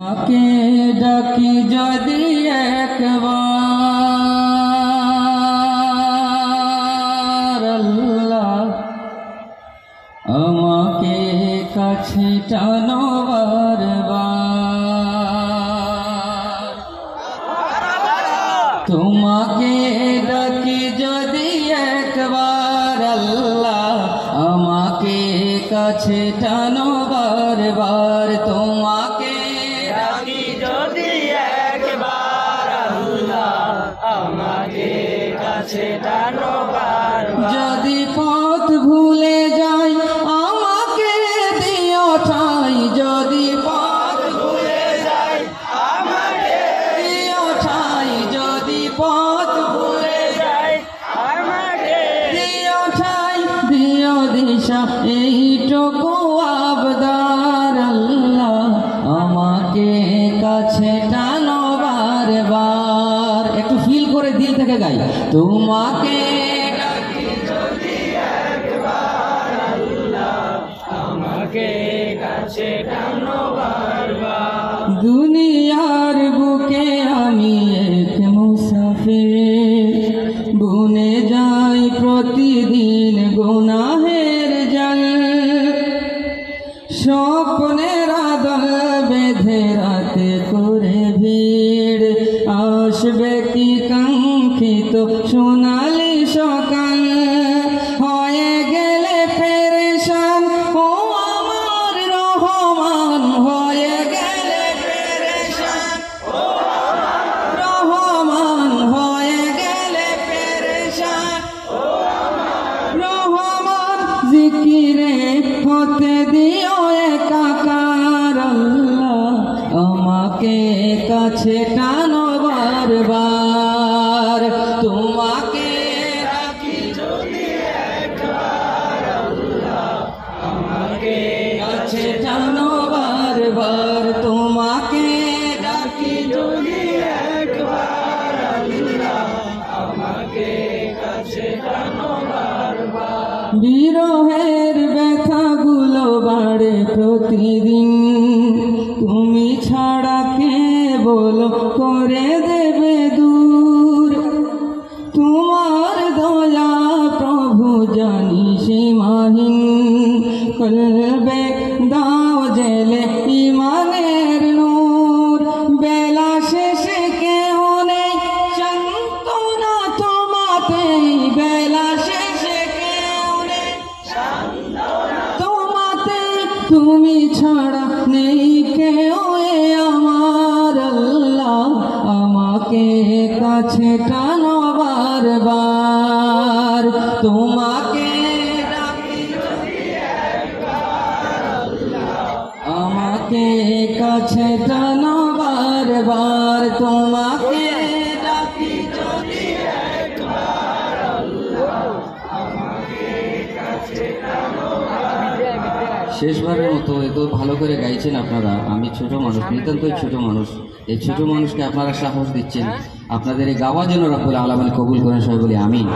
আকে ডাকি যদি একবার আল্লাহ আমাকে কাছে টানো বারবার। তোমাকে ডাকি যদি একবার আল্লাহ আমাকে কাছে টানো বারবার। তোমাকে ডাকি যদি একবার আল্লাহ আমাকে কাছে টানো বারবার। যদি পথ ভুলে যাই আমাকে দিও ঠাই। যদি পথ ভুলে যাই আমাকে দিও ঠাই। যদি পথ ভুলে যাই আমাকে দিও ঠাই। দিও দিশা এইটুকু আবদার আল্লাহ আমাকে কাছে টানো বারবার। একটু ফিল করে দিল থেকে গাই। তোমাকে ডাকি যদি একবার আল্লাহ আমাকে কাছে টানো বারবার। দুনিয়ার বুকে আমি এক মুসাফির, বুনে যাই প্রতিদিন গুনাহের জল। স্বপ্নের আদল বেঁধে রাতে করে ভিড়, আসবে কি কাঙ্ক্ষিত সোনালি সকাল। হয়ে গেলে পেরেশান ও আমার রহমান, হয়ে গেলে পেরেশান ও আমার রহমান, হয়ে গেলে পেরেশান ও আমার রহমান। জিকিরে হতে দিও একাকার আল্লাহ আমাকে কাছে টানো বারবার। তোমাকে ডাকি যদি একবার আল্লাহ আমাকে কাছে টানো বারবার। তোমাকে ডাকি যদি একবার আল্লাহ আমাকে কাছে টানো বারবার। বিরহের ব্যথাগুলো বাড়ে প্রতিদিন, তুমি ছাড়া কে বলো করে দেবে দূর। তোমার দয়া প্রভু জানি সীমাহীন, কলবে দাও জেলে ইমানের নূর। বেলা শেষে কেউ নেই সান্ত্বনা তোমাতেই, বেলা শেষে কেউ নেই তোমাতে। তুমি ছাড়া নেই কেউ এ আমার আল্লাহ আমাকে কাছে টানো বারবার। তোমাকে ডাকি যদি একবার আল্লাহ আমাকে কাছে টানো বারবার। তোমাকে ডাকি যদি একবার আল্লাহ আমাকে কাছে টানো বারবার। শেষবারের মতো এত ভালো করে গাইছেন আপনারা। আমি ছোট মানুষ, নিতান্তই ছোট মানুষ। এই ছোট মানুষকে আপনারা সাহস দিচ্ছেন। আপনাদের এই গাওয়া যেন রব্বুল আলামিন কবুল করেন, সবাই বলি আমিন।